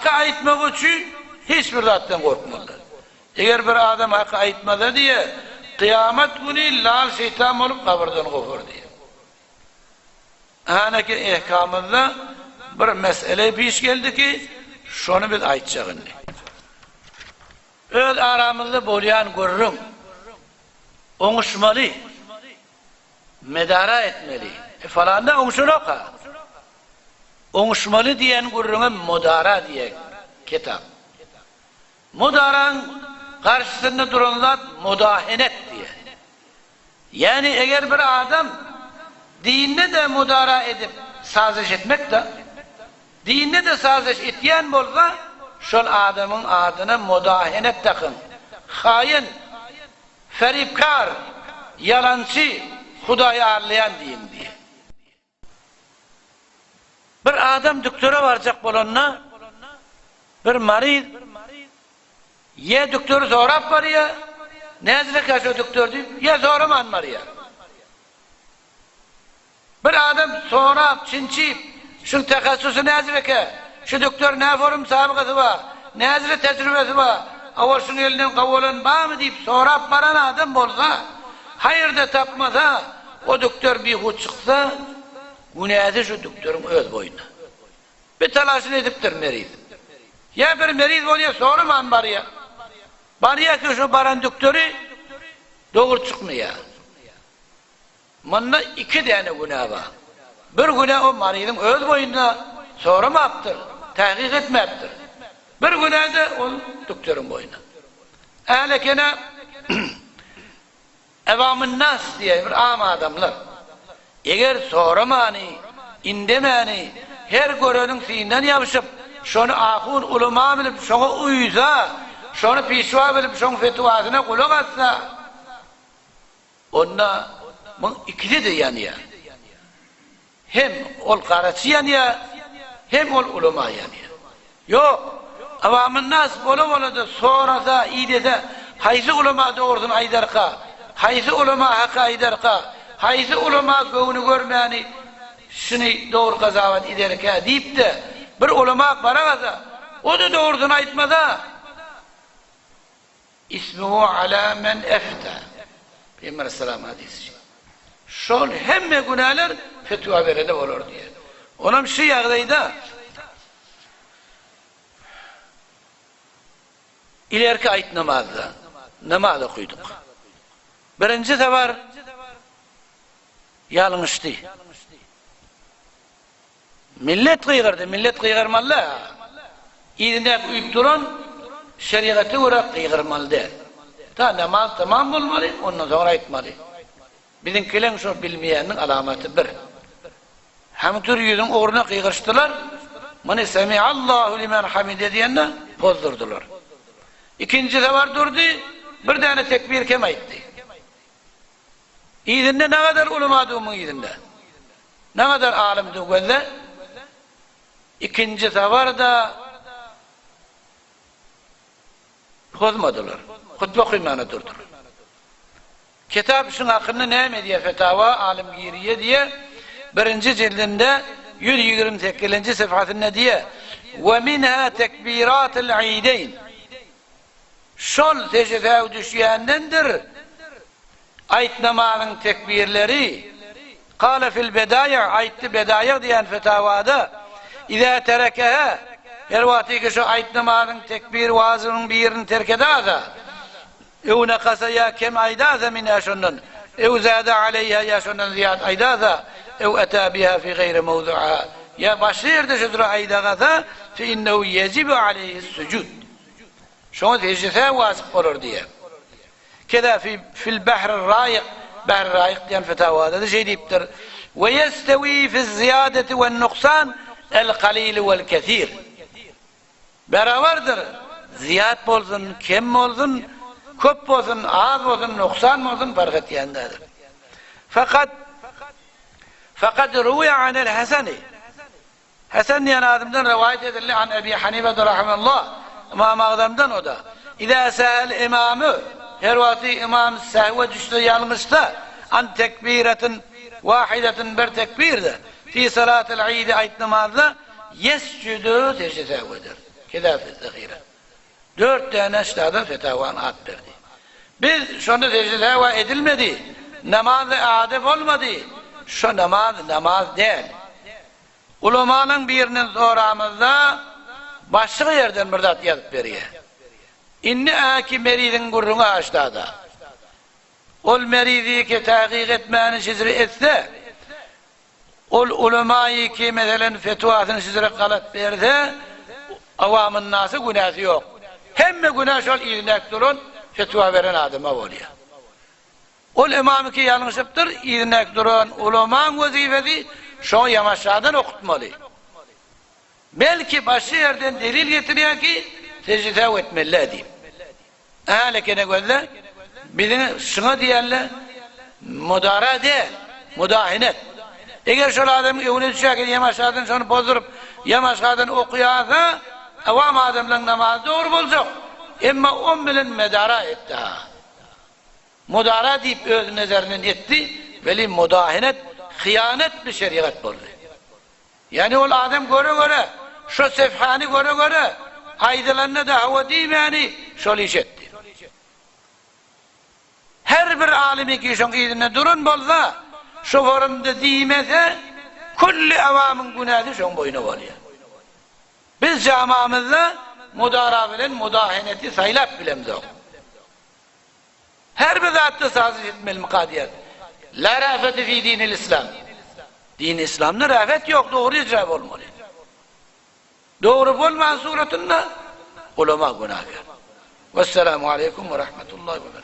Hakkı aytmak için hiçbir zattan korkmalı. Eğer bir adam hakkı aytmadı diye kıyamet günü lal şeytan olup kabirden kopur diye. Haneki ehkamında bir mesele piş geldi ki şunu biz aytacağız. Öz aramızda bolyan görürüm. Oňuşmaly, medara etmeli. Falanda oňuşulok ha. Oňuşmaly diýen gurruna modara diýen kitap. Modaran karşısında duranlar mudahenet diye. Yani eğer bir adam dinine de mudara edip saziş etmek de, dinine de saziş etyen bolsa, şol adamın adına mudahenet takın. Hain, feripkar, yalancı, Hudayı ağırlayan diyeyim diye. Bir adam doktora varacak bolanına, bir marid, ya doktor zorap var ya, nezle kaço doktor deyip, ya zoraman var ya. Bir adam zorap, çinçip, şu tekassusu nezle ki, şu doktor ne forum sabıkası var, nezle tecrübesi var, avaşın elinden kavolan bağ mı deyip zorap varan adam bolsa, hayır da tapmasa, o doktor bir hut çıksa, günahı şu doktorun öz boyuna. Bir talaşını ediptir meriz. Ya bir meriz oluyor, soruman var ya. Var ya ki şu baran doktoru doğru çıkmıyor. Manna iki tane günah var. Bir günah o maridin öz boyunda sorumaptır, tahkik etmeptir. Bir günah da o doktorun boyuna. Ehlekene evamın nas diye bir am adamlar. Eğer soramani, indemani, her görenin fiinden yapışıp, şonu ahun ulema bilip, şonu uyuza, şonu pişva bilip, şonu fetvasına kulak atsa, onna ikisi de yanıyor. Hem ol karası yanıyor, hem ol ulema yanıyor. Yok, avamın nas bola da sorasa, iyi dese, haysi ulema doğrusun aydarka, haysi ulema haka aydarka, haysi ulema göğünü görmeyeni, şunu doğru kazavat ederken deyip de bir ulema varagaza, o da doğrusun aytmada, ismuhu ala men efta. Peygamber sallallahu hadisi. Şol hemme günahlar fetva verede olur diye. Onam şu yağdayda ileriki ayet namazda koyduk. Birinci sefer yanlıştı. Millet kıygırmalı. İdinde uyup durun, şeriatı uğrak kıygırmalı. Ta namaz tamam olmalı, ondan sonra etmeli. Bizimkilerin şu bilmeyenin alamatı bir. Hem tür yüzün uğruna kıygırıştılar, mani semi'allahu limen hamide diyenle bozdurdular. İkinci sefer durdu, bir tane tekbir kema etti. İdinde ne kadar ulema doğumun idinde? Ne kadar alim doğumun? İkinci sefer de bozmadılar. Hutbe kıymana durdular. Kitap şunun hakkında ne diye fetava alimgiriye diye birinci cildinde 128. sayfasında diye ve minha tekbiratul iideyn şol tecrübe düşüyendendir ayet namazının tekbirleri kâle fil bedâya ayet bedâya diyen fetavada İzâ terekeha her vakti ki şu ayet namazının tekbir vaazının bir yerini terk ederse ev nekasa ya kem aydâze min yaşunun ev zâde aleyha yaşunun ziyad aydâze ev etâ biha fi gayri mevdu'a ya başlayır da şudur aydâze fe innehu yecibu aleyhi sucud şunu tecrübe vasıf olur diye keda fil bahr-ı raik diyen fetavada da şey deyiptir ve yestevi fi ziyadeti ve nuksan el-qalil vel-kethir beraberdir ziyad bolsun, kem olsun köp olsun, az olsun, nuksan olsun fark etyendedir fakat ruya anel Hasani Hasan diyen adamdan rivayet edildi an Ebi Hanife rahimahullah İmam Azam'dan o da İzâ sehel imamı her vakti imam sehve düştü yanlışta an tekbiretin vahidetin bir tekbirde fi salatil idi ayet namazda yescüdü secde sehvedir. Keda zahire. 4 tane üstada fetavanı at verdi. Biz şunu tecrübe edilmedi. Namazı adep olmadı. Şu namaz değil. Ulemanın birinin zoramızda başka yerden bir zat yazıp veriyor. İnni aki meridin gurrunu açtada. Ol meridi ki tahkik etmeni sizri etse, ol ulemayı ki mesela fetvasını sizre kalat verse, avamın nası günahı yok. Hemme günah şol iznek durun, fetva veren adama oluyor. Ol imamı ki yanlışıptır, iznek durun, uleman vazifesi, şunu yamaçlardan okutmalı. Belki başka yerden delil getiriyor ki, tecrübe etmeliler diyeyim. Lekene gözle, bizim şuna diyenler, mudara değil, mudahinet. Eğer şöyle adamın evine düşer ki yamaçlardan şunu bozurup, yamaçlardan okuyarsa, avam adamların namazı doğru bulacak. Ama on bilen medara etti ha. Mudara deyip öz nezerinden etti, veli mudahinet, hıyanet bir şeriat buldu. Yani o adam göre, şu sefhani göre, haydilerine de hava değmeyeni, şöyle iş etti. Her bir alimi ki şun idine durun bolsa, şu forumda değmese, kulli avamın günahı şun boyuna oluyor. Biz camamızda mudara bilen mudahineti saylap bilemiz o. Her bir zatta sazı etmeli mukadiyet. La rafeti fi dinil İslam. Din-i İslam'da rafet yok, doğru icra olmalı. Doğru bulman suretinde ulema günahkar. Vesselamu aleyküm ve rahmetullahi ve berekatuhu.